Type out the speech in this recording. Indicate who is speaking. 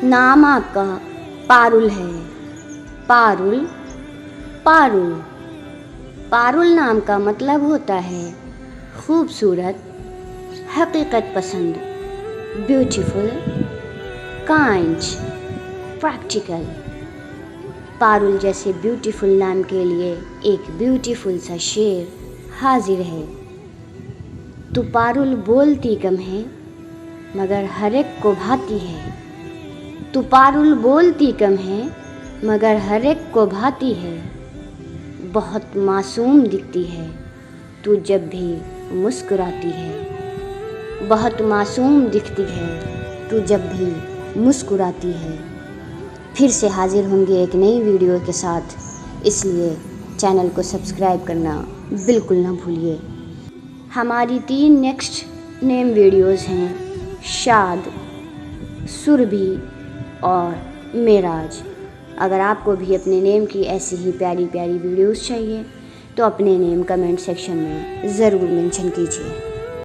Speaker 1: नाम आपका पारुल है। पारुल, पारुल। पारुल नाम का मतलब होता है खूबसूरत, हकीकत पसंद, ब्यूटीफुल, काइंड, प्रैक्टिकल। पारुल जैसे ब्यूटीफुल नाम के लिए एक ब्यूटीफुल सा शेर हाजिर है। तू पारुल बोलती कम है मगर हर एक को भाती है। तू पारुल बोलती कम है मगर हर एक को भाती है। बहुत मासूम दिखती है तू जब भी मुस्कुराती है। बहुत मासूम दिखती है तू जब भी मुस्कुराती है। फिर से हाजिर होंगे एक नई वीडियो के साथ, इसलिए चैनल को सब्सक्राइब करना बिल्कुल ना भूलिए। हमारी 3 नेक्स्ट नेम वीडियोज़ हैं शाद, सुरभि और मेराज। अगर आपको भी अपने नेम की ऐसी ही प्यारी प्यारी वीडियोज़ चाहिए तो अपने नेम कमेंट सेक्शन में ज़रूर मेंशन कीजिए।